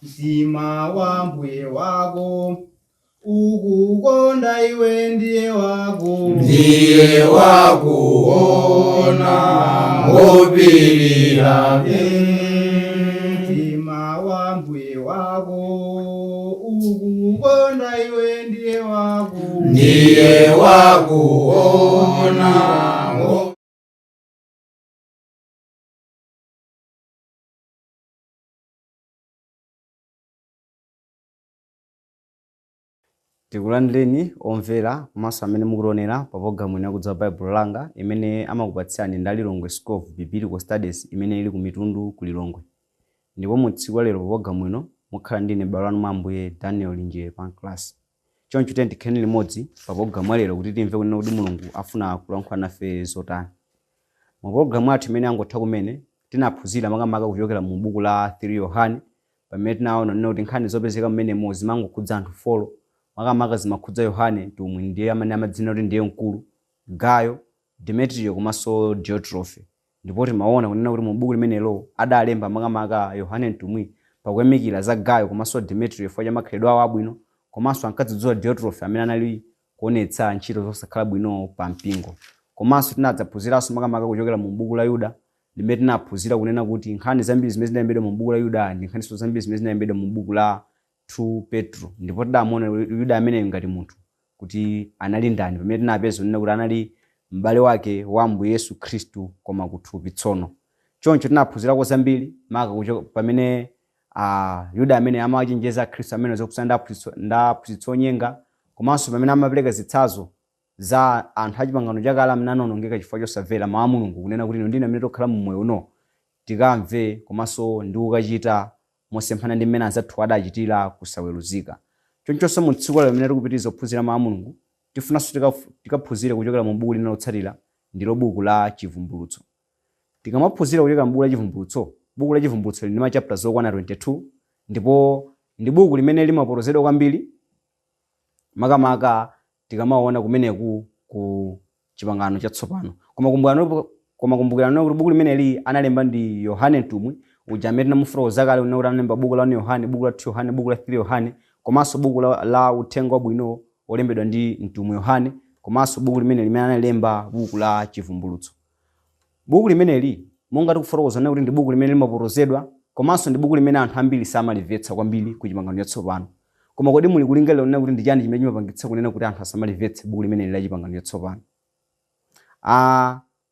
mtima wa mbuye wako ukukonda iwe ndiye wakuona wopirira mtima wa mbuye wako ukukonda iwe ndiye wakuona. Tikulandireni omvera komanso amene mukuonera pa programu inakudza Baibulo langa imene amakupatsani ndi Lilongwe School of Biblical Studies imene ili ku Mitundu ku Lilongwe. Ndipo mu tsiku lero pa programu ino mukhala ndine m'bale wanu mwa Ambuye Daniel nje Pancras. Choncho tikheni limodzi pa programu lero kuti timve kunena kuti Mulungu afuna kulankhula nafe zotani. Mu programu yathu imene angotha kumene tinaphunzira makamaka kuchokera mu buku la 3 Yohane pamene tinaona nena kuti nkhani zopezeka mmene zimangokhudza anthu folo makamaka zimakhudza Yohane mtumwi ndiye amene amadzina kuti ndiye mkulu, Gayo, Demetrio komanso Diotrephe. Ndipo timaona kunena kuti mu buku limenelo adalemba makamaka Yohane mtumwi pakuyamikira za Gayo komanso Demetrio chifukwa cha makhalidwe awo abwino komanso ankadzidzuwa Diotrephe amene anali kuonetsa ntchito zosakhala bwino pa mpingo. Komanso tinadzaphunziranso makamaka kuchokera mu buku la Yuda limene tinaphunzira kunena kuti nkhani zambiri zimene zinalembedwa mu buku la Yuda ndi nkhani zambiri zimene zinalembedwa mu buku la 2 Petro. Ndipo tidamuona Yuda amene ngati munthu kuti anali ndani pamene tinapeza kunena kuti anali m'bale wake wa Ambuye Yesu Khristu koma kuthupi tsono. Choncho tinaphunzirako zambiri maka pamene Yuda amene amachenjeza Khristu amene zokusanda ndaphunzitsa onyenga komanso pamene amapereka zitsazo za anthu achipangano chakale amene anawonongeka chifukwa chosamvera mawu a Mulungu kunena kuti ino ndine amene tokhala mu moyo uno tikamve komanso ndi kukachita mosemphana ndi mmene anzathu adachitira kusaweruzika. Chonchonso mu tsiku lero limene tikupitiriza kuphunzira mawu a Mulungu tifunanso tikaphunzire kuchokera mu buku lina lotsatira ndilo buku la Chivumbulutso. Tikamaphunzira kuchokera mu buku la Chivumbulutso, buku la Chivumbulutso lili ndi machapter zokwana 22 ndipo ndi buku limene limaporozedwa kwambiri makamaka tikamaona kumeneku ku chipangano chatsopano. Koma kumbukirani kuti buku limeneli analemba ndi Yohane mtumwi uja amene tinamufuna zakale kunena kuti analemba buku la Yohane, buku la 2 Yohane, buku la 3 Yohane komanso buku la uthenga wabwino olembedwa ndi mtumwi Yohane komanso buku limene analemba buku la Chivumbulutso. Buku limeneli monga tikufotokoza kuti ndi buku limene limaporozedwa komanso ndi buku limene anthu ambiri samalimvetsa kwambiri ku chipangano chatsopano. Koma kodi muli kulingalira kunena kuti ndi chani chimene chimapangitsa kunena kuti anthu asamalitse buku limene la chipangano chatsopano?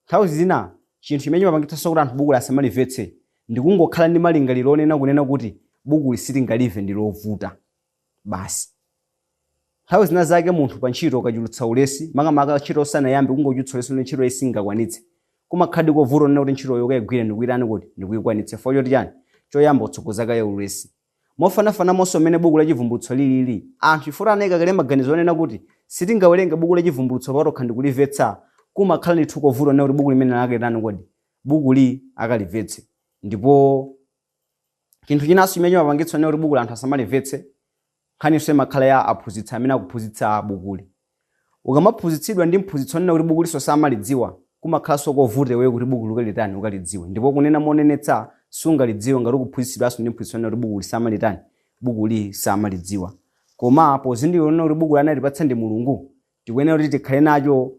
Nthawi zina chinthu chimene chimapangitsa kuti anthu buku asamalitse ndi kungokhala ndi malingaliro onena kunena kuti buku lisilingalive ndi lovuta basi. Nthawi zina zake munthu pa ntchito ukachulutsa ulesi makamaka ntchito osanayambe kungochulutsa ulesi ntchito isingakwanitse kumakhala kovuta kunena kuti ntchito yokayigwira ndikuyitani kuti ndikuyikwanitse fo choti chani choyamba utsogoza kaya ulesi. Mofanafana monso mmene buku la Chivumbulutso lili anthu ifuna anayika kale maganizo onena kuti sitingawerenge buku la Chivumbulutso patokha ndikulimvetsa kumakhala ndithu kovuta kunena kuti buku limene lakayitani kodi buku li akalimvetse. Ndipo chinthu chinanso chimene chimapangitsa kuti buku la anthu asamalitse nkhaniso imakhala ya aphunzitsi amene akuphunzitsa bukuli. Ukamaphunzitsidwa ndi mphunzitsi onena kuti buku liso samalidziwa kumakhalanso kovuta iweyo kuti buku likalitani ukalidziwe. Ndipo kunena monenetsa sungalidziwe ngati ukuphunzitsidwanso ndi mphunzitsi onena kuti buku lisamalitani buku li samalidziwa. Koma pozindikira onena kuti buku analipatsa ndi Mulungu tikuyenera kuti tikhale nacho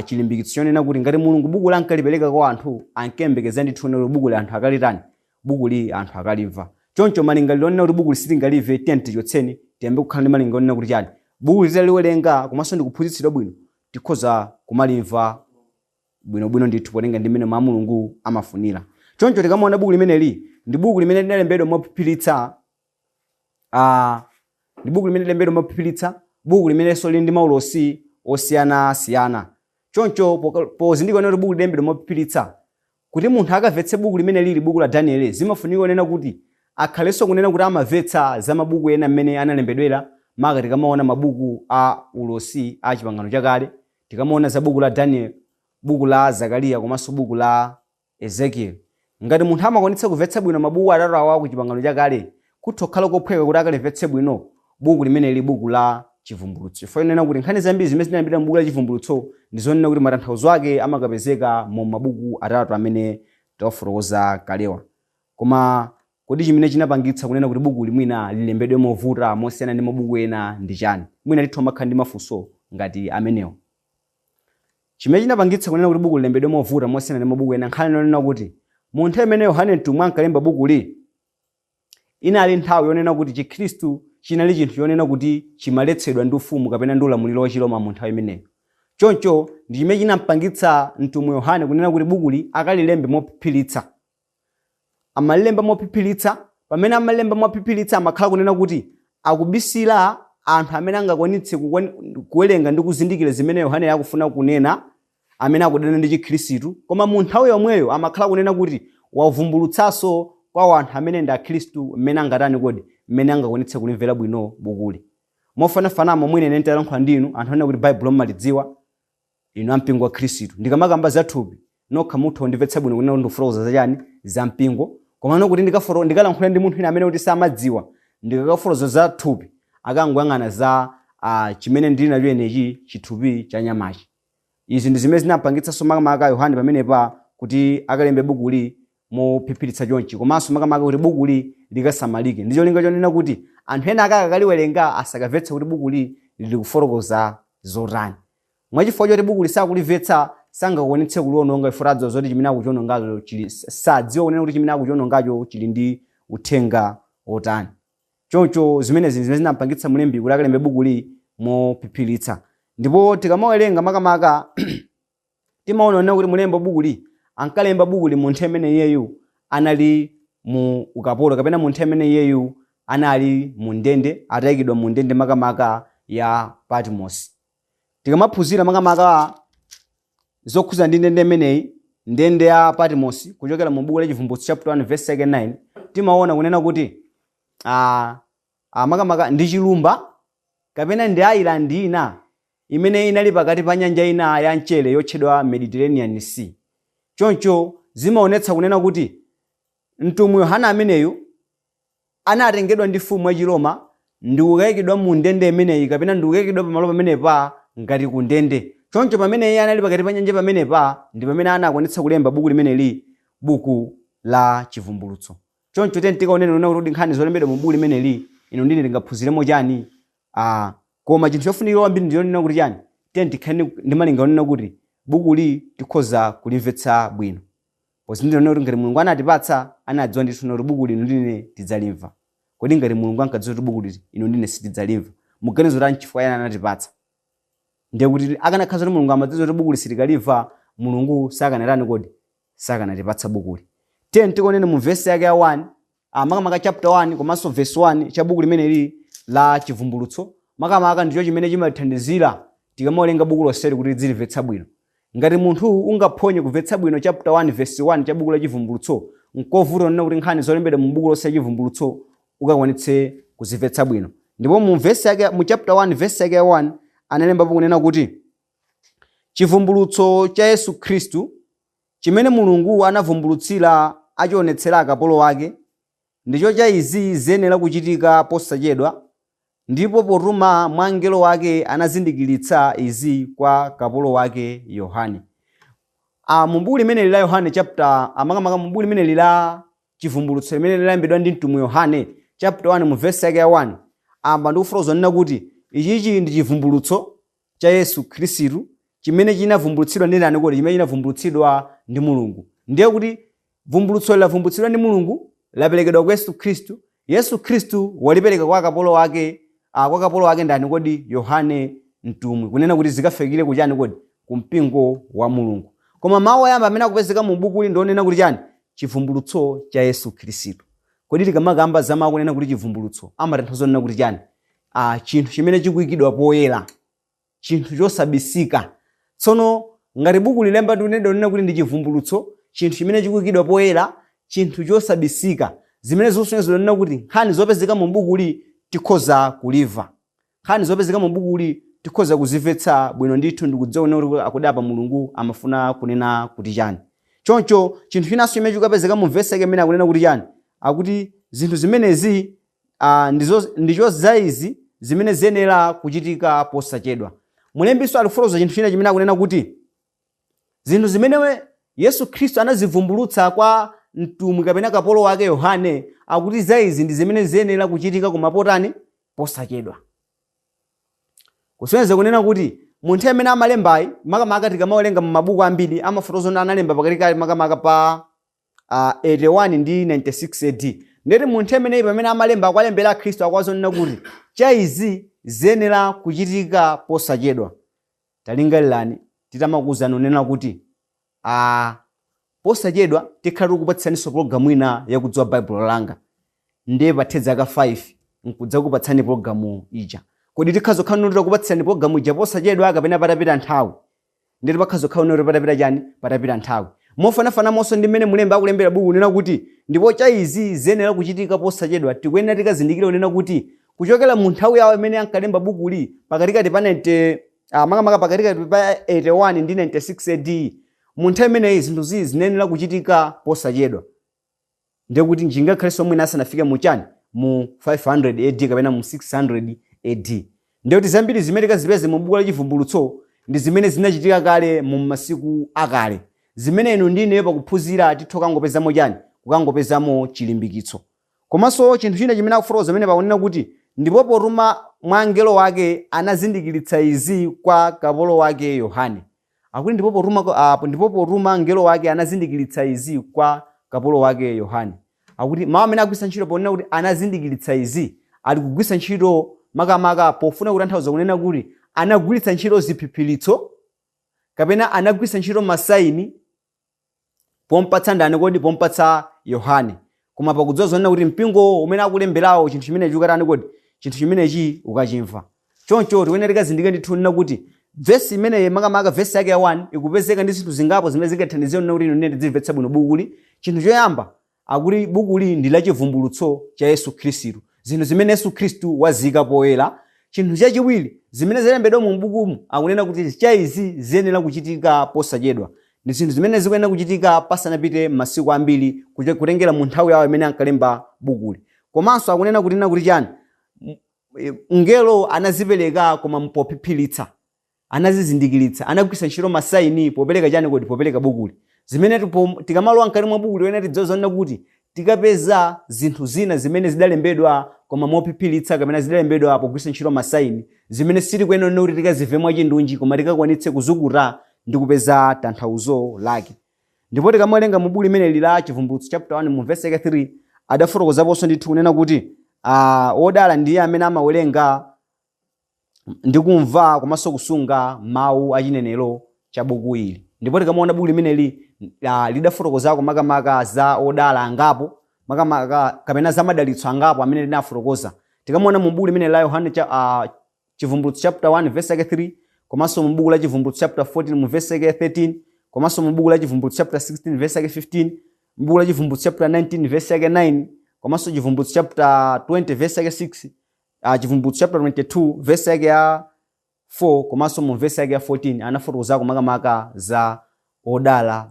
chilimbikitso chonena kuti ngati Mulungu buku lankalipereka kwa anthu ankembekeza ndithu onena kuti buku li anthu akalitani buku li anthu akalimva. Choncho malingaliro onena kuti buku lisilingalive tichotseni tiyambe kukhala ndi malingaliro onena kuti chani buku litaliwerenga komanso ndi kuphunzitsidwa bwino tikhoza kumalimva bwinobwino ndithu potenga ndi mmene mawu a Mulungu amafunira. Choncho tikamaona buku limeneli ndi buku limene linalembedwa mophiphiritsa buku limenenso lili ndi maulosi osiyanasiyana. Choncho pozindikira kuti buku lilembedwa mophiphiritsa kuti munthu akamvetse buku limene lili buku la Daniel zimafunika kunena kuti akhalenso kunena kuti amamvetsa za mabuku ena mmene analembedwera maka tikamaona mabuku a ulosi a chipangano chakale tikamaona za buku la Daniel, buku la Zakariya komanso buku la Ezekiel. Ngati munthu amakwanitsa kumvetsa bwino mabuku atatu awa ku chipangano chakale kutokhala kophweka kuti akalimvetse bwino buku limene lili buku la Chivumbulutso. Chifukwa nena kuti nkhani zambiri zimene zinalembedwa mu buku la Chivumbulutso ndizonena kuti matanthauzo ake amakapezeka mu mabuku atatu amene tawafotokoza kalewa. Koma kodi chimene chinapangitsa kunena kuti buku limwina lilembedwe movuta mosiyana ndi mabuku ena ndi chani? Mwina tithu makhala ndi mafunso ngati amenewo. Chimene chinapangitsa kunena kuti buku lilembedwe movuta mosiyana ndi mabuku ena nkhani yonena kuti munthu amene Yohane mtumwi ankalemba buku li inali nthawi yonena kuti Chikhristu chinali chinthu yonena kuti chimaletsedwa ndi ufumu kapena ndi ulamuliro wa Chiroma mu nthawi imeneyo. Choncho ndi chimene chinampangitsa mtumwi Yohane kunena kuti bukuli akalilembe mophiphiritsa. Amalemba mophiphiritsa, pamene amalemba mophiphiritsa amakhala kunena kuti akubisira anthu amene angakwanitse kuwerenga ndi kuzindikira zimene Yohane yakufuna kunena, amene akudana ndi Chikhristu. Koma mu nthawi yomweyo amakhala kunena kuti wavumbulutsanso kwa anthu amene ndi Akhristu mmene angatani kodi mmene angakwanitse kulimvera bwino bukuli. Mofanafanamo mwine ine nditalankhula ndinu anthu amene kuti Baibulo mmalidziwa inu ampingo wa Khristu. Ndikamakamba za thupi nokha muthu ndimvetsa bwino kunena ndifuloza zachani za mpingo. Koma nokuti ndikalankhula ndi munthu ine amene kuti samadziwa ndikakafuloza za thupi akangoyang'ana za chimene ndili nacho inechi chithupi cha nyamachi. Izi ndi zimene zinapangitsanso makamaka Yohane pamenepa kuti akalembe bukuli mophiphiritsa chonchi, komanso makamaka kuti bukuli likasamalike. Ndicho linga chonena kuti anthu ena akakaliwerenga asakamvetse kuti bukuli lili kufotokoza zotani. Mwachifukwa choti bukuli sakulimvetsa sangakwanitse kuliononga ifuradzo zoti chimene akuchionongacho chili sadziwa kunena kuti chimene akuchionongacho chili ndi uthenga otani. Choncho zimenezi zinampangitsa mlembi kuti akalembe bukuli mophiphiritsa. Ndipo tikamawerenga makamaka timaona kuti mlembi bukuli ankalemba bukuli munthu amene iyeyu anali mu ukapolo kapena munthu amene iyeyu anali mu ndende, atayikidwa mu ndende makamaka ya Patmos. Tikamaphunzira makamaka zokhuza ndi ndende imeneyi, ndende ya Patmos, kuchokera mu buku la Chivumbulutso chapter 1 verse 9, timaona kunena kuti makamaka ndi chilumba kapena ndi island ina imene inali pakati pa nyanja ina ya mchere yotchedwa Mediterranean Sea. Choncho zimaonetsa kunena kuti mtumwi Yohane ameneyu anatengedwa ndi mfumu ya Chiroma ndi kukayikidwa mu ndende imeneyi kapena ndi kukayikidwa pamalo pamenepa ngati ku ndende. Choncho pamene iye anali pakati pa nyanja pamenepa ndi pamene anakwanitsa kulemba buku limeneli, buku la Chivumbulutso. Choncho tikaonena kuti nkhani zolembedwa mu buku limeneli ino ndine ndingaphunziremo chani? Koma chinthu chofunikira kwambiri ndiyonena kuti chani? Tikhani ndimalinga onena kuti bukuli tikhoza kulimvetsa bwino. Posi ndinena kuti ngati Mulungu anatipatsa anadziwa ndithu kuti bukuli ino ndine tidzalimva. Kodi ngati Mulungu ankadziwa kuti bukuli ino ndine sitidzalimva, muganizo la nchifukwa yana anatipatsa. Ndiye kuti akanakhaza kuti Mulungu amadziwa kuti bukuli sitikalimva, Mulungu sakanatani kodi? Sakanatipatsa bukuli. Tikuonene mu verse yake ya 1, makamaka chapter 1 komanso verse 1 cha buku limeneli la Chivumbulutso. Makamaka ndicho chimene chimathandizira tikamawerenga buku lonseli kuti lidzilimvetsa bwino. Ngati munthu ungaphonye kumvetsa bwino chapter 1 verse 1 cha buku la Chivumbulutso, nkovuta nena kuti nkhani zolembedwa mu buku lonse la Chivumbulutso ukakwanitse kuzimvetsa bwino. Ndipo mu chapter 1 verse yake ya 1 analemba kunena kuti chivumbulutso cha Yesu Khristu chimene Mulungu anavumbulutsira achionetsera akapolo wake, ndicho cha izi zenera kuchitika posachedwa, ndipo potuma mwa angelo wake anazindikiritsa izi kwa kapolo wake Yohane. Mu buku limeneli la Yohane makamaka mu buku limeneli la Chivumbulutso limene lilembedwa ndi mtumwi Yohane chapter 1 mu verse yake ya 1, ndikufotokoza nena kuti ichichi ndi chivumbulutso cha Yesu Khristu chimene chinavumbulutsidwa ndi ndani kodi? Chimene chinavumbulutsidwa ndi Mulungu. Ndiye kuti vumbulutso lavumbulutsidwa ndi Mulungu laperekedwa kwa Yesu Khristu. Yesu Khristu walipereka kwa kapolo wake ndani kodi? Yohane mtumwi, kunena kuti zikafikire kuchani kodi? Kumpingo wa Mulungu. Koma mawu oyamba amene akupezeka mu buku ili ndionena kuti chani? Chivumbulutso cha Yesu Khristu. Kodi tikamakamba za mawu kunena kuti chivumbulutso amatanthauza nena kuti chani? Chinthu chimene chikuyikidwa poyera, chinthu chosabisika. Tsono ngati buku lilemba ndionena kuti ndi chivumbulutso, chinthu chimene chikuyikidwa poyera, chinthu chosabisika, zimene zosonyeza nena kuti nkhani zopezeka mu buku li tikhoza kuliva, nkhani zopezeka mu buku li tikhoza kuzimvetsa bwino ndithu ndikudziwa kuti akudapa Mulungu amafuna kunena kuti chani. Choncho chinthu chinanso chimene chikapezeka mu verse yake imene akunena kuti chani? Akuti zinthu zimenezi ndizo zaizi zimene zenera kuchitika posachedwa. Mulembiso alifotokoza chinthu china chimene akunena kuti zinthu zimene Yesu Khristu anazivumbulutsa kwa mtumwi kapena kapolo wake Yohane akuti za izi ndi zimene ziyenera kuchitika kumapotani posachedwa. Kusonyeza kunena kuti munthu amene amalembayi makamaka tikamawerenga mu mabuku ambiri amafotokoza analemba pakatikati makamaka pa 81 ndi 96 AD. Ndeti munthu amene pamene amalemba akwalembera Khristu akwazonena kuti cha izi ziyenera kuchitika posachedwa. Talingalirani titamakuwuzani unena kuti posachedwa tikhala kukupatsaniso programu ina yakudziwa Baibulo langa. Ndiye pathedza ka 5 nkudza kupatsani programu ija. Kodi tikhazo khano ndira kupatsani programu ija posachedwa kapena patapita nthawi. Ndeti pakhazo khano ndira patapita chani? Patapita nthawi. Mofanafana monso ndi mmene mulemba akulembera buku unena kuti ndipo cha izi ziyenera kuchitika posachedwa. Tikuyenera tikazindikire unena kuti kuchokera mu nthawi yawo imene ankalemba bukuli pakatikati pa makamaka pakatikati pa 81 ndi 96 AD. Munthu amene zinthu ziyenera kuchitika posachedwa. Ndiye kuti njingakhalenso mwina asanafike mu chani mu 500 AD kapena mu 600 AD. Ndiye kuti zambiri zimene tikazipeze mu buku la Chivumbulutso ndi zimene zinachitika kale mu masiku akale. Zimene inu ndine pakuphunzira tithoka ngopezamo chani? Kukangopezamo chilimbikitso. Komanso chinthu china chimene akufotokoza zimene pakunena kuti ndipo potuma mwa angelo wake anazindikiritsa izi kwa kapolo wake Yohane. Akuti ndipo potuma angelo wake anazindikiritsa izi kwa kapolo wake Yohane. Akuti mawu amene agwisa ntchito ponena kuti anazindikiritsa izi ali kugwisa ntchito makamaka pofuna kutanthauza kunena kuti anagwiritsa ntchito ziphiphiritso kapena anagwisa ntchito masaini pompatsa ndani kodi? Pompatsa Yohane. Koma pakudziwa zonena kuti mpingo umene akulemberawo chinthu chimene chikatani kodi? Chinthu chimenechi ukachimva. Choncho tiyenera tikazindikire ndithu nena kuti vesi imene makamaka vesi yake ya 1 ikupezeka ndi zinthu zingapo zimene zingathandizire nena kuti inu nene tizimvetsa bwino bukuli. Chinthu choyamba akuti bukuli ndi la chivumbulutso cha Yesu Khristu. Zinthu zimene Yesu Khristu wazika poyera. Chinthu chachiwiri zimene zalembedwa mu bukumu akunena kuti cha izi ziyenera kuchitika posachedwa. Ndi zinthu zimene zikuyenera kuchitika pasanapite masiku ambiri kutengera mu nthawi yawo imene ankalemba bukuli. Komanso akunena kuti chani? Ngelo anazipereka koma mpophiphiritsa. Anazizindikiritsa, anagwisa ntchito masaini popereka chani kodi? Popereka bukuli. Zimene tikamalowa mkati mwa bukuli wena tidzozana kuti tikapeza zinthu zina zimene zidalembedwa koma mophiphiritsa kapena zidalembedwa pogwisa ntchito masaini zimene sili kuyenera kuti tikazimve chindunji koma tikakwanitse kuzukuta ndi kupeza tanthauzo lake. Ndipo tikamawerenga mu buku limene la Chivumbulutso chapter 1 mu verse 3 adafotokozaponso ndithu kunena kuti wodala ndiye amene amawerenga ndi kumva komanso kusunga mawu achinenero cha buku ili. Ndipo tikamaona buku limene lidafotokozako makamaka za odala angapo makamaka kapena za madalitso angapo amene linafotokoza. Tikamaona mu buku limene la Yohane Chivumbulutso chapter 1 verse 3 komanso mu buku la Chivumbulutso chapter 14 mu verse 13 komanso mu buku la Chivumbulutso chapter 16 verse 15 mu buku la Chivumbulutso chapter 19 verse 9 komanso Chivumbulutso chapter 20 verse 6 Chivumbulutso chapter 22 verse 4 komanso mu verse 14 anafotokozako makamaka za odala.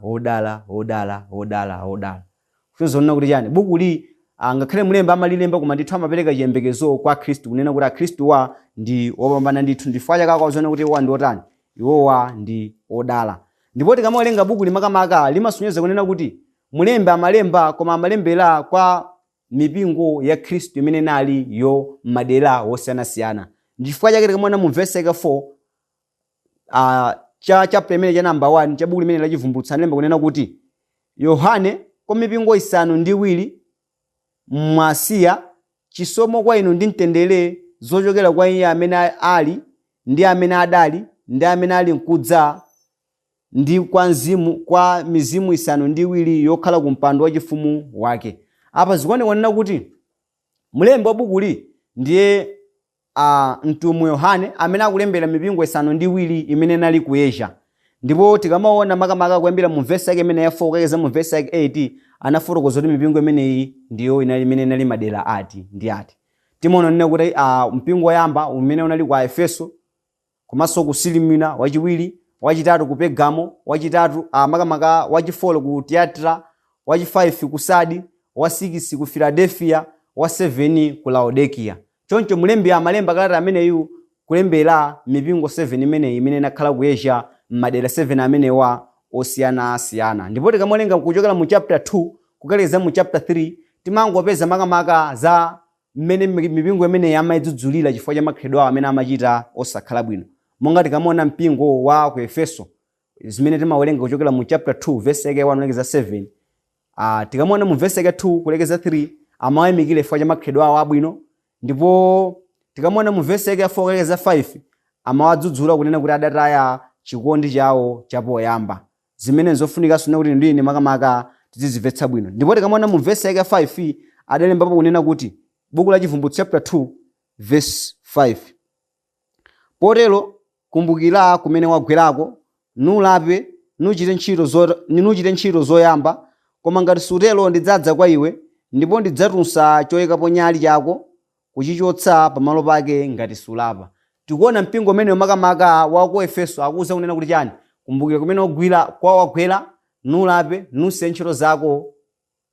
Kufunza kuti chani buku li ngakhale mulemba amalilemba koma ndithu amapereka chiyembekezo kwa Khristu kunena kuti Khristu ndi wopambana ndithu ndifukwa chake akawazona kuti iwowa ndi otani? Iwowa ndi odala. Ndipo tikamawerenga buku limakamaka limasonyeza kunena kuti mulemba amalemba koma amalembera kwa mipingo ya Khristu imene nali yo madera wosiyanasiyana. Ndifukwa chake tikamaona mu verse 4 cha chapter imene cha number 1 cha buku limene la Chivumbulutso analemba kunena kuti Yohane kwa mipingo isanu ndi iwiri mwasiya chisomo kwa inu ndi mtendere zochokera kwa iye amene ali ndi amene adali ndi amene ali nkudza ndi kwa mizimu isanu ndi iwiri yokhala ku mpando wachifumu wake. Apa zikuoneka kuti mulembi wa bukuli ndiye mtumwi Yohane amene akulembera mipingo isanu ndi iwiri imene nali ku Asia. Ndipo tikamaona makamaka kuyambira mu verse yake imene ya 4 kakeza mu verse yake 8 anafotokoza kuti mipingo imeneyi ndiyo imene inali madera ati ndi ati. Timaona nene kuti mpingo woyamba umene unali ku Efeso komanso ku Silimina, wachiwiri, wachitatu ku Pergamo, wachitatu makamaka wachifolo ku Tiatira, wachi5 ku Sadi, wa6 ku Philadelphia, wa7 ku Laodikia. Choncho mulembi amalemba kalata ameneyu kulembera mipingo 7 imene inakhala ku Asia madera 7 amenewa osiyana-siyana. Ndipo tikamawerenga kuchokera mu chapter 2 kukalekeza mu chapter 3 timangopeza makamaka za mmene mipingo imene yamayidzudzulira chifukwa cha makhalidwe awo amene amachita osakhala bwino. Monga tikamona mpingo wa ku Efeso zimene timawerenga kuchokera mu chapter 2 verse yake 1 kulekeza 7, tikamona mu verse yake 2 kulekeza 3 amawayamikira chifukwa cha makhalidwe awo abwino, ndipo tikamona mu verse yake 4 kulekeza 5 amawadzudzula kunena kuti adataya chikondi chawo chapoyamba. Zimene zofunika sona kuti ndine makamaka tizizimvetsa bwino. Ndipo tikamona mu verse yake 5 adalembapo kunena kuti buku la Chivumbulutso chapter 2 verse 5, potero kumbukira kumene wagwerako, nulape nuchite ntchito zoyamba, koma ngati sutero ndidzadza kwa iwe ndipo ndidzatulutsa choyikapo nyali chako kuchichotsa pamalo pake ngati sulapa. Tikuona mpingo umene makamaka wa ku Efeso akuwuza kunena kuti chani? Kumbukira kumene wagwera, nulape, nusiye ntchito zako,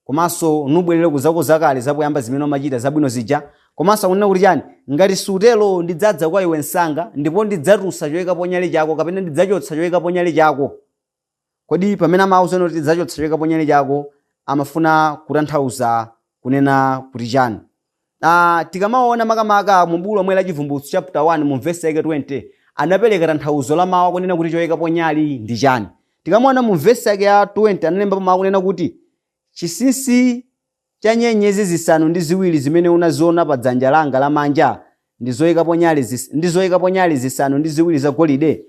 komanso nubwerere ku zako zakale zapoyamba zimene umachita zabwino zija. Komanso kunena kuti chani? Ngati sutero ndidzadza kwa iwe msanga ndipo ndidzatulutsa choyikapo nyali chako, kapena ndidzachotsa choyikapo nyali chako. Kodi pamene amawuza kuti ndidzachotsa choyikapo nyali chako amafuna kutanthauza kunena kuti chani? Tikamaona makamaka mu buku lomwe la Chivumbulutso chapter 1 mu verse yake 20 anapereka tanthauzo la mawu kunena kuti choyikapo nyali ndi chani. Tikamaona mu verse yake ya 20 analembapo mawu kunena kuti chinsinsi cha nyenyezi zisanu ndi ziwiri zimene unaziona pa dzanja langa lamanja ndi zoyikapo nyali zisanu ndi ziwiri zagolide.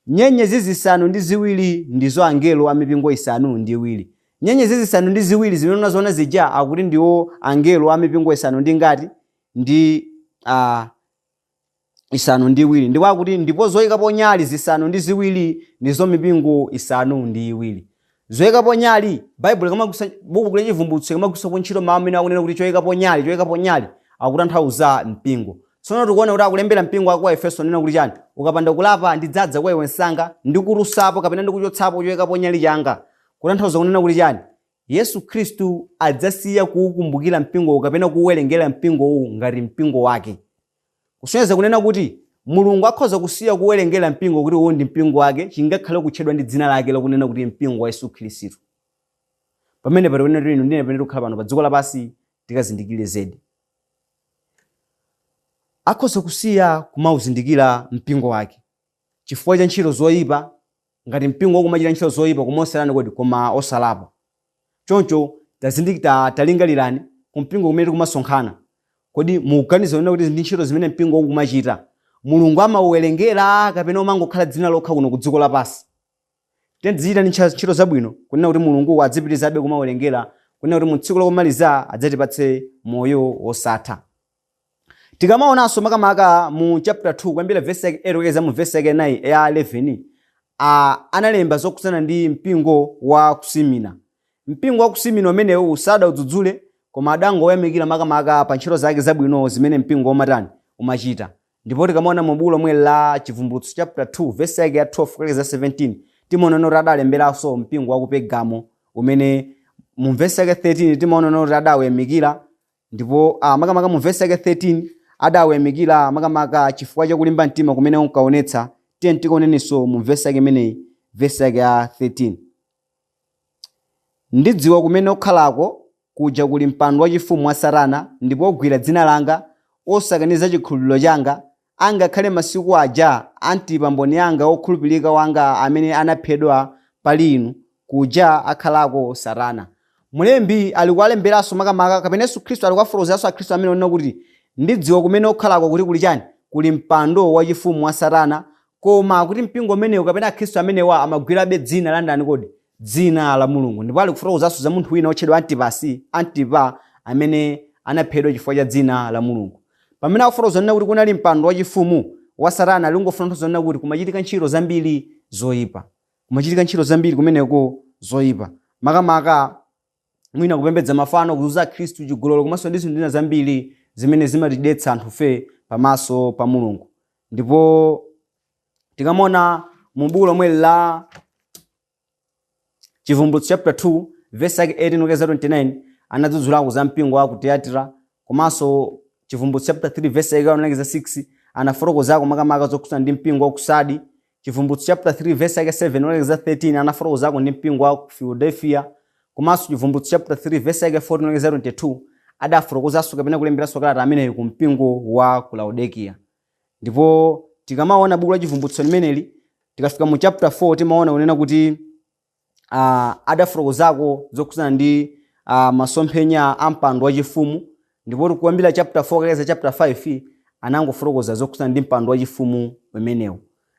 Nyenyezi zisanu ndi ziwiri ndizo angelo a mipingo isanu ndi iwiri. Nyenyezi zisanu ndi ziwiri zimene unaziona zija akuti ndiwo angelo a mipingo isanu ndi ngati ndi isanu ndi iwiri. Ndipo akuti ndipo zoyikapo nyali zisanu ndi ziwiri ndizo mipingo isanu ndi iwiri. Zoyikapo nyali Baibulo buku la Chivumbulutso kamagwiritsa ntchito mawu amene akunena kuti choyikapo nyali akutanthauza mpingo. Tsono tikuona kuti akulembera mpingo wa ku Efeso nena kuti chani? Ukapanda kulapa ndidzadza kwa iwe msanga ndikutulutsapo kapena ndikuchotsapo choyikapo nyali changa. Kutanthauza kunena kuti chani? Yesu Khristu adzasiya kuukumbukira mpingo kapena kuwerengera mpingo uwu ngati mpingo wake. Kusonyeza kunena kuti Mulungu akhoza kusiya kuwerengera mpingo kuti uwu ndi mpingo wake, chingakhale kutchedwa ndi dzina lake lakunena kuti mpingo wa Yesu Khristu. Pamene pali kunena lino ndine pamene tikukhala pano pa dziko lapansi tikazindikire zedi. Akhoza kusiya kumauzindikira mpingo wake chifukwa cha ntchito zoyipa, ngati mpingo ukumachita ntchito zoyipa kumoserani kodi koma osalapa. Choncho talingalirani ku mpingo kumene kumasonkhana. Kodi mukuganiza kunena kuti ndi ntchito zimene mpingo ukumachita Mulungu amauwerengera kapena umangokhala dzina lokha kuno ku dziko lapansi? Tizichita ntchito zabwino kunena kuti Mulungu adzipitirizabe kumawerengera, kunena kuti mu tsiku lokumaliza adzatipatse moyo wosatha. Tikamaonanso makamaka mu chapter 2 kuyambira verse yake 8 kulekeza mu verse yake 9 ya 11 analemba zokhudzana ndi mpingo wa kusimina. Mpingo wa kusimina umenewu sadaudzule koma adangoyamikira makamaka pa ntchito zake zabwino zimene mpingo umachita. Ndipo tikamaona mu buku lomwe la Chivumbulutso chapter 2 verse yake ya 12 kulekeza 17 timaona kuti adalemberanso mpingo wa ku Pergamo umene mu verse yake 13 timaona kuti adawayamikira. Ndipo makamaka mu verse yake 13 adawayamikira makamaka chifukwa cha kulimba mtima kumene unkaonetsa. Tikuonenso mu verse yake imeneyi verse yake ya 13, ndidziwa kumene ukhalako kuja kuli mpando wachifumu wa Satana, ndipo ogwira dzina langa osakaniza chikhulupiriro changa, angakhale masiku aja Antipa mboni yanga okhulupirika wanga amene anaphedwa pali inu kuja akhalako Satana. Mulembi ali kuwalemberanso makamaka kapena Yesu Khristu ali kuwafotokozeranso akhristu amene onena kuti ndidziwa kumene ukhalako kuti kuli chani? Kuli mpando wachifumu wa Satana. Koma kuti mpingo umenewu kapena akhristu amenewa amagwirabe dzina la ndani kodi? Dzina la Mulungu. Ndipo ali kufotokozanso za munthu wina otchedwa Antipa amene anaphedwa chifukwa cha dzina la Mulungu. Pamene akufotokoza nena kuti kunali mpando wachifumu wa Satana, ali kungofotokoza nena kuti kumachitika ntchito zambiri zoyipa. Kumachitika ntchito zambiri kumeneko zoyipa. Makamaka mwina kupembedza mafano, kuzuza Khristu chigololo, komanso ndi zinthu zina zambiri zimene zimatidetsa anthu fe pamaso pa Mulungu. Ndipo tikamona mu buku lomwe la Chivumbulutso chapter 2 verse 18 kulekeza 29 anadzudzulako za mpingo wa ku Tiatira. Komanso Chivumbulutso chapter 3 verse 1 kulekeza 6 anafotokozako makamaka zokhudzana ndi mpingo wa ku Sardi. Chivumbulutso chapter 3 verse 7 kulekeza 13 anafotokozako ndi mpingo wa ku Philadelphia. komanso Chivumbulutso chapter 3 verse yake 14-22 adafotokozanso kapena kulemberanso kalata ameneyi ku mpingo wa ku Laodikia. Ndipo tikamaona buku la Chivumbulutso limeneli tikafika mu chapter 4 timaona kunena kuti adafotokozako zokhudzana ndi masomphenya a mpando wachifumu. Ndipo tikuyambira chapter 4 kalekeza chapter 5 anangofotokoza zokhudzana ndi mpando wachifumu umenewu.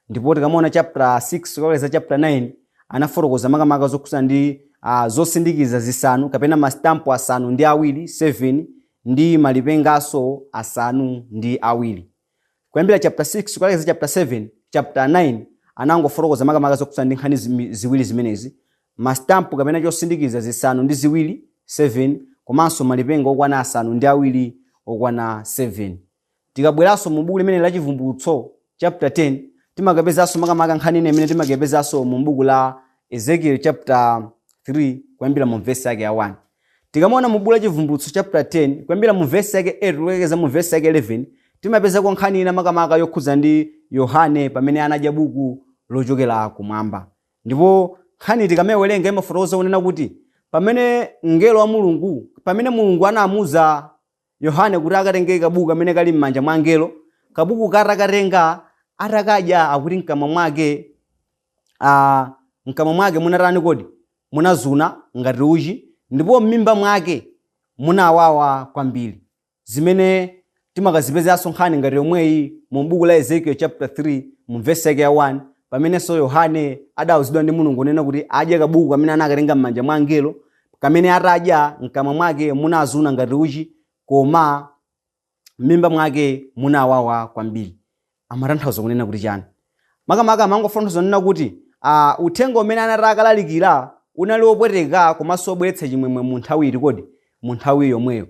Ndipo tikamaona chapter 6 kalekeza chapter 9 anafotokoza makamaka zokhudzana ndi zosindikiza zisanu kapena mastampo asanu ndi awiri 7 ndi malipengaso asanu ndi awiri. Kuyambira chapter 6 kalekeza chapter 7 chapter 9 anangofotokoza makamaka zokhudzana ndi nkhani ziwiri zimenezi, mastampo kapena chosindikiza zisanu ndi ziwiri 7 komanso malipenga okwana asanu ndi awiri okwana 7. Tikabweranso mu buku limene la Chivumbulutso chapter 10 timakapezanso makamaka nkhani imene timakapezanso mu buku la Ezekiel chapter 3 kuyambira mu verse yake ya 1. Tikamaona mu buku la Chivumbulutso chapter 10 kuyambira mu verse yake 8 kulekeza mu verse yake 11 timapezako nkhani ina makamaka yokhudza ndi Yohane pamene anadya buku lochokera kumwamba. Ndipo nkhani tikamewerenga imafotokoza kunena kuti pamene mngelo wa Mulungu, pamene Mulungu anamuza Yohane kuti akatenge kabuku kamene kali m'manja mwa mngelo, kabuku katakatenga atakadya akuti mkamwa mwake munatani kodi? Munazuna ngati uchi, ndipo m'mimba mwake munawawa kwambiri. Zimene timakazipezanso nkhani ngati yomweyi mu buku la Ezekiel chapter 3 mu verse yake ya 1 pamenenso Yohane adawuzidwa ndi Mulungu kunena kuti adye kabuku kamene anakatenga m'manja mwa mngelo, kamene atadya mkamwa mwake munazuna ngati uchi, koma m'mimba mwake munawawa kwambiri. Amatanthauza kunena kuti chani? Makamaka amangofotokoza kunena kuti uthenga umene anakalalikira unali wopweteka komanso wobweretsa chimwemwe mu nthawi ili kodi? Mu nthawi yomweyo.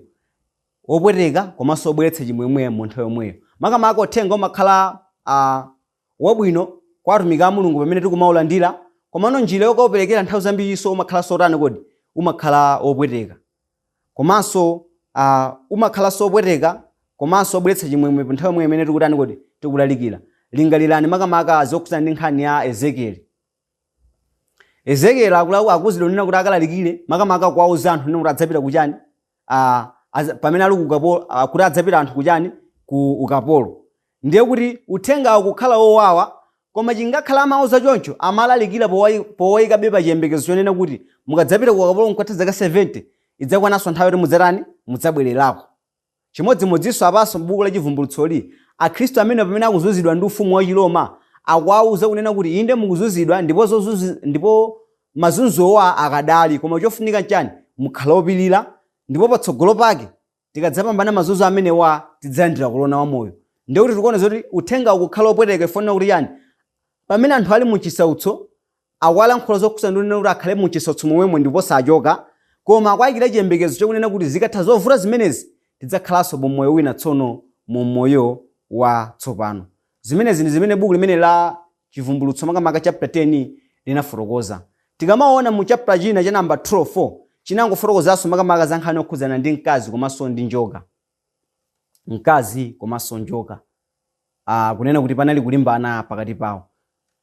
Wopweteka komanso wobweretsa chimwemwe mu nthawi yomweyo. Makamaka uthenga umakhala wabwino kwa atumiki a Mulungu pamene tikumaulandira, komano njira yokaoperekera nthawi zambiriso umakhala sotani kodi? Umakhala wopweteka. Komanso umakhala sopweteka komanso wobweretsa chimwemwe mu nthawi yomweyo imene tikutani kodi? Tikulalikira. Lingalirani makamaka zokhudzana ndi nkhani ya Ezekiel. Ezekiel akuzidwa nena kuti akalalikire makamaka kuwauza anthu nena kuti adzapita kuchani? Pamene ali kukapolo kuti adzapita anthu kuchani? Ku ukapolo. Ndiye kuti uthenga ukukhala wowawa, koma chingakhala amauza choncho amalalikira powayika pa chiyembekezo chonena kuti mukadzapita ku ukapolo mkwatha zaka 70 idzakwananso nthawi yoti mudzatani? Mudzabwererako. Chimodzimodzinso apanso m'buku la Chivumbulutsoli Akhristu amene pamene akuzunzidwa ndi ufumu wa Chiroma akuwauza kunena kuti inde mukuzunzidwa ndipo mazunzowa akadali, koma chofunika chani? Mukhala opilira, ndipo patsogolo pake tikadzapambana mazunzo amenewa tidzalandira kulona wa moyo. Ndiye kuti tikuona zoti uthenga ukukhala opweteka ifanira kuti yani? Pamene anthu ali mu chisautso akuwalankhula zokhudzana ndi kuti akhale mu chisautso momwemo ndipo sachoka, koma akuwayikira chiyembekezo chokunena kuti zikatha zovuta zimenezi tidzakhalanso moyo wina tsono mu moyo wa tsopano. Zimenezi ndi zimene buku limene la Chivumbulutso makamaka chapter 10 linafotokoza. Tikamaona mu chapter china cha number 12 chinangofotokozanso makamaka za nkhani yokhudzana ndi mkazi komanso ndi njoka. Mkazi komanso njoka. Kunena kuti panali kulimbana pakati pawo.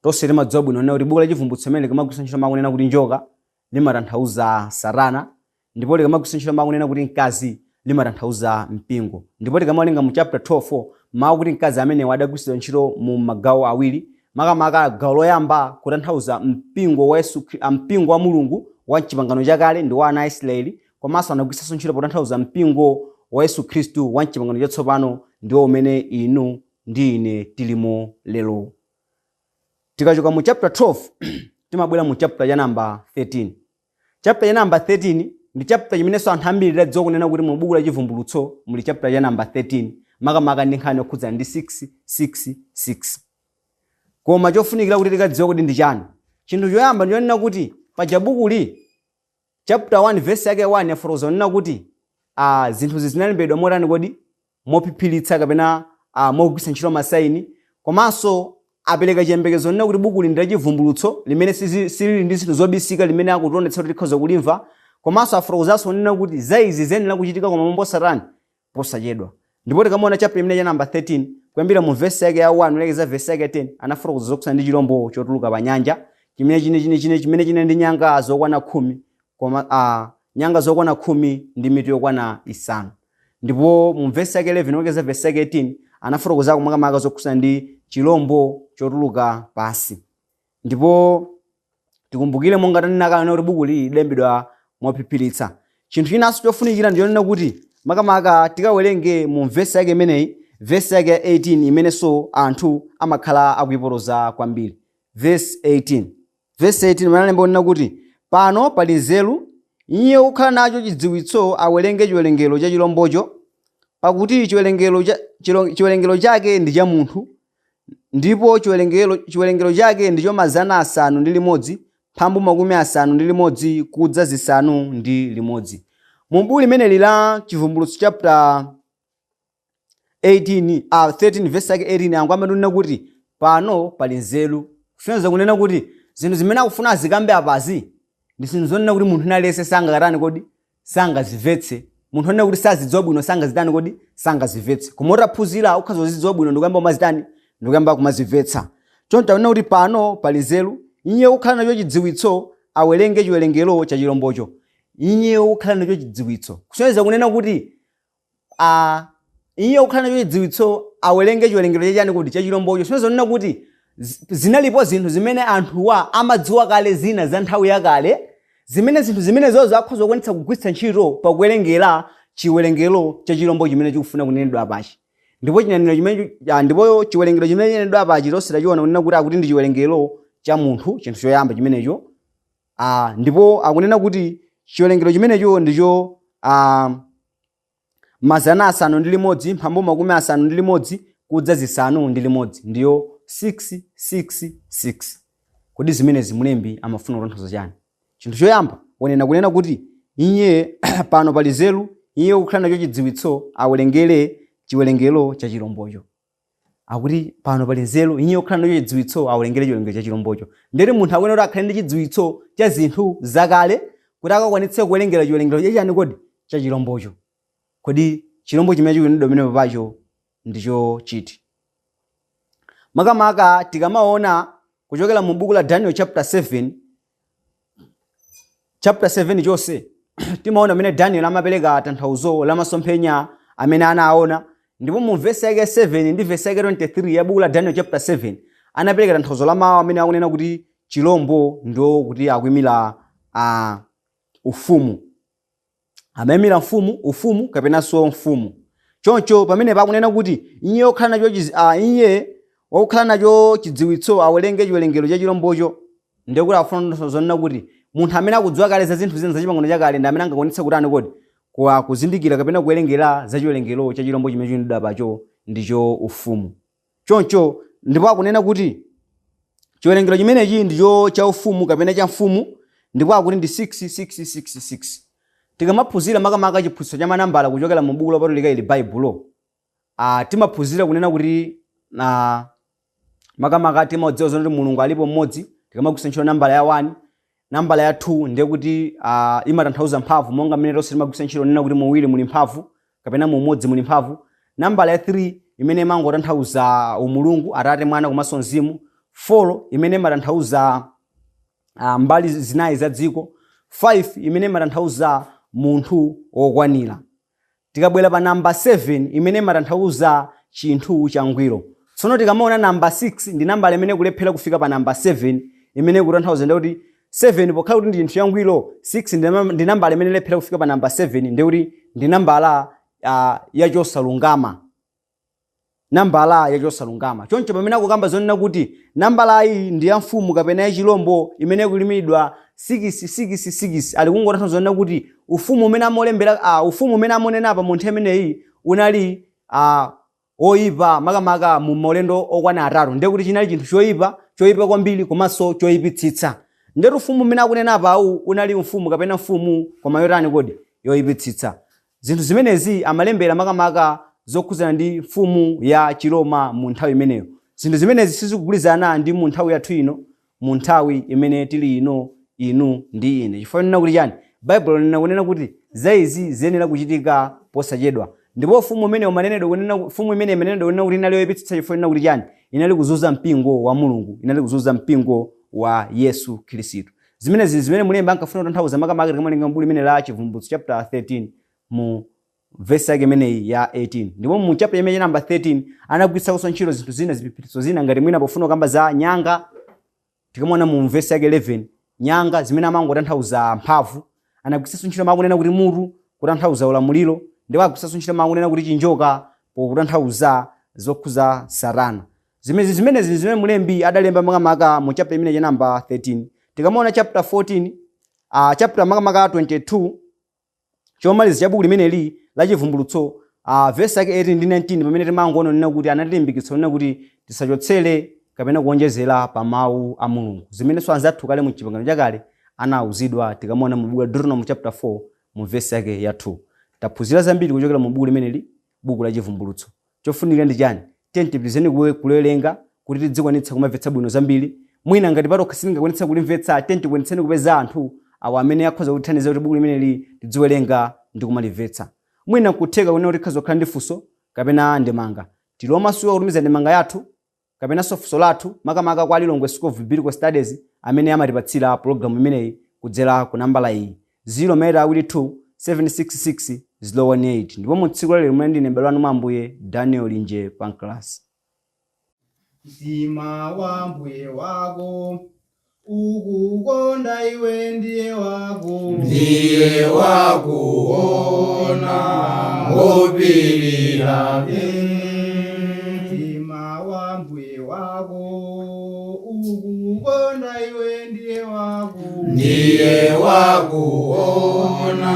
Tonse timadziwa bwino nena kuti buku la Chivumbulutso limene likamagwiritsa ntchito makunena kuti njoka limatanthauza Satana, ndipo likamagwiritsa ntchito makunena kuti mkazi limatanthauza mpingo. Ndipo tikamawerenga mu chapter 12 mawu kuti mkazi amene adagwiritsidwa ntchito mu magawo awiri, makamaka gawo loyamba kutanthauza mpingo wa mpingo wa Mulungu wa chipangano chakale ndi wa ana a Israeli, komanso anagwiritsanso ntchito potanthauza mpingo wa Yesu Khristu wa chipangano chatsopano ndiwo umene inu ndi ine tilimo lero. Tikachoka mu chapter 12 timabwera mu chapter ya number 13. Chapter ya number 13 ndi chapter chimenenso anthu ambiri adziwa kunena kuti mu buku la Chivumbulutso muli chapter ya number 13 makamaka ndi nkhani yokhudzana ndi 666. Koma chofunikira kuti tikadziwa kuti ndi chani? Chinthu choyamba ndiyonena kuti pa bukuli chapter 1 verse yake 1 yafotokoza kunena kuti zinthu zinalembedwa motani kodi? Mophiphiritsa kapena mogwiritsa ntchito masaini, komanso apereka chiyembekezo nena kuti buku ndi la Chivumbulutso limene silili ndi zinthu zobisika limene akutionetsa kuti tikhoza kulimva, komanso afotokozanso nena kuti za izi zenera kuchitika koma mbosatani posachedwa. Ndipo tikamaona chapter imene ya number 13 kuyambira mu verse yake ya 1 kulekeza verse yake 10 anafotokoza zokhudzana ndi chirombo chotuluka pa nyanja chimene chine ndi nyanga zokwana 10 koma nyanga zokwana 10 ndi mitu yokwana isanu. Ndipo mu verse yake 11 okeza verse yake 18 anafotokozako makamaka zokhudzana ndi chilombo chotuluka pasi. Ndipo tikumbukire monga tanenakana kuti buku li lidalembedwa mophiphiritsa. Chinthu chinanso chofunikira ndiyonena kuti makamaka tikawerenge mu verse yake imeneyi, verse yake 18 imenenso anthu amakhala akuyipotoza kwambiri. Verse 18 manalemba onena kuti pano pali nzeru, iye ukhala nacho chidziwitso awerenge chiwerengero cha chilombocho, pakuti chiwerengero chake ndi cha munthu, ndipo chiwerengero chake ndicho 500 mphambu 50 kudza zisanu ndi limodzi. Mu buku limene la Chivumbulutso chapter 13 verse yake 18 angwa amanena kuti pano pali nzeru. Kusonyeza kunena kuti zinthu zimene akufuna zikambe apazi ndi zinthu zonena kuti munthu nalese sangakatani kodi sangazimvetse. Munthu onena kuti sazidziwa bwino sangazitani kodi sangazimvetse. Koma utaphunzira ukhaza kuzidziwa bwino ndikuyamba umazitani ndikuyamba kumazimvetsa. Choncho takunena kuti pano pali nzeru, iye ukhala nacho chidziwitso awerenge chiwerengero cha chilombocho. Iye ukhala nacho chidziwitso. Kusonyeza kunena kuti iye ukhala nacho chidziwitso awerenge chiwerengero chachani kuti cha chilombocho. Kusonyeza kunena kuti zinalipo zinthu zimene anthuwa amadziwa kale zina za nthawi yakale, zimene zinthu zimenezozo akhoza kukwanitsa kugwiritsa ntchito pakuwerengera chiwerengero cha chilombo chimene chikufuna kunenedwa apachi. Ndipo chiwerengero chimene chinenedwa apachi tosirachiona kunena kuti akuti ndi chiwerengero cha munthu, chinthu choyamba chimenecho. Ndipo akunena kuti chiwerengero chimenecho ndicho 500 mphambu 50 kudza zisanu ndi limodzi, ndiyo 666. Kodi zimenezi mulembi amafuna kutanthauza chani? Chinthu choyamba kunena kuti iye pano pali nzeru, iye ukhala nacho chidziwitso awerengere chiwerengero cha chilombocho. Akuti pano pali nzeru, iye ukhala nacho chidziwitso awerengere chiwerengero cha chilombocho. Ndere munthu akuyenera kuti akhale ndi chidziwitso cha zinthu zakale kuti akakwanitse kuwerengera chiwerengero chachani kodi cha chilombocho. Kodi chilombo chimene chikunenedwa pamene pacho ndicho chiti? Makamaka tikamaona kuchokera mu buku la Daniel chapter 7 chonse timaona mene Daniel amapereka tanthauzo la masomphenya amene anaona. Ndipo mu verse yake 7 ndi verse yake 23 ya buku la Daniel chapter 7 anapereka tanthauzo la mawu amene akunena kuti chilombo ndo kuti akuyimira ufumu. Amayimira ufumu kapenanso mfumu. Choncho pamene pakunena kuti iye okhala nacho chidziwitso awerenge chiwerengero cha chilombocho, ndiye kuti afuna zonena kuti munthu amene akudziwa kale za zinthu zina za chipangano chakale ndi amene angakwanitse kutani kodi kuzindikira kapena kuwerengera za chiwerengero cha chilombo chimene chinenedwa pacho ndicho ufumu. Choncho ndipo akunena kuti chiwerengero chimenechi ndicho cha ufumu kapena cha mfumu, ndipo akuti ndi 666. Tikamaphunzira makamaka chiphunzitso cha manambala kuchokera mu buku lopatulika ili Baibulo, timaphunzira kunena kuti makamaka timadziwa zonse kuti Mulungu alipo mmodzi. Tikamagwiritsa ntchito nambala ya 1, nambala ya 2 ndiye kuti imatanthauza mphamvu, monga mmene tonse timagwiritsa ntchito nena kuti muwiri muli mphamvu kapena mu umodzi muli mphamvu. Nambala ya 3 imene imangotanthauza umulungu, Atate, Mwana komanso Mzimu. 4 imene imatanthauza mbali zinayi za dziko. 5 imene imatanthauza munthu wokwanira. Tikabwera pa namba 7 imene imatanthauza chinthu changwiro. Tsono tikamaona namba 6 ndi nambala imene kulephera kufika pa namba 7 imene kutanthauza kuti 7 pokhala kuti ndi chinthu changwiro, 6 ndi nambala imene ilephera kufika pa namba 7 ndi kuti ndi nambala ya chosalungama. Nambala ya chosalungama. Choncho pamene akukamba zonena kuti nambala iyi ndi ya mfumu kapena ya chilombo imene kulimidwa 666, ali kungotanthauza zonena kuti ufumu umene amolembera ufumu umene amonena pa munthu ameneyi unali oyipa makamaka mu maulendo okwana 3. Ndiye kuti chinali chinthu choyipa kwambiri komanso choyipitsitsa. Ndiye ufumu umene akunena pawu unali mfumu kapena mfumu koma yotani kodi yoyipitsitsa. Zinthu zimenezi amalembera makamaka zokhudzana ndi mfumu ya Chiroma mu nthawi imeneyo. Zinthu zimenezi sizikugwirizana ndi mu nthawi yathu ino, mu nthawi imene tili ino, inu ndi ine. Chifukwa nena kuti chani? Baibulo linanena kuti za izi ziyenera kuchitika posachedwa. Ndipo mfumu imene imanenedwa kunena kuti inali yoyipitsitsa chifukwa nena kuti chani? Inali kuzunza mpingo wa Mulungu, inali kuzunza mpingo wa Yesu Khristu. zimene mulemba ankafuna kutanthauza makamaka tikamulinga m'buku limene la Chivumbulutso chapter 13 mu verse yake imeneyi ya 18. Ndipo mu chapter imene number 13 anagwiritsanso ntchito zinthu zina ziphiritso zina ngati mwina pofuna kukamba za nyanga. Tikamona mu verse yake 11 nyanga zimene amangotanthauza mphamvu, anagwiritsanso ntchito makunena kuti mutu kutanthauza ulamuliro, ndipo agwiritsanso ntchito makunena kuti chinjoka pokutanthauza zokhuza Satana. Zimene mulembi adalemba makamaka mu chapter imene ya number 13. Tikamona chapter 14 chapter makamaka 22 chomaliza cha buku limeneli la Chivumbulutso verse yake 18 ndi 19 pamene timangoona nena kuti anatilimbikitsa nena kuti tisachotsere kapena kuonjezera pa mawu a Mulungu. Zimenenso anzathu kale mu chipangano chakale anauzidwa. Tikamona mu buku la Deuteronomy chapter 4 mu verse yake ya 2. Taphunzira zambiri kuchokera mu buku limeneli, buku la Chivumbulutso. Chofunika ndi chani? Tipitizeni kulelenga kuti tidzikwanitsa kumvetsa bwino zambiri. Mwina ngati pato kasingakwanitsa kulimvetsa, tikwanitseni kupeza anthu awo amene akhoza kutithandiza kuti buku limeneli tidziwerenga ndi kumalimvetsa. Mwina kutheka kunena kuti khazo khala ndi funso kapena ndemanga, tilomasuka kutumiza ndemanga yathu kapena funso lathu makamaka kwa Lilongwe School of Biblical Studies amene amatipatsira program imeneyi kudzera ku nambala iyi 0 766 018. Ndipo mu tsiku lero mwe ndine mbale wanu Mwambuye Daniel Linje Pancras. Mtima wa mbuye wako ukukonda iwe ndiye wakuona ngopirira. Mtima wa mbuye wako ukukonda iwe ndiye wakuona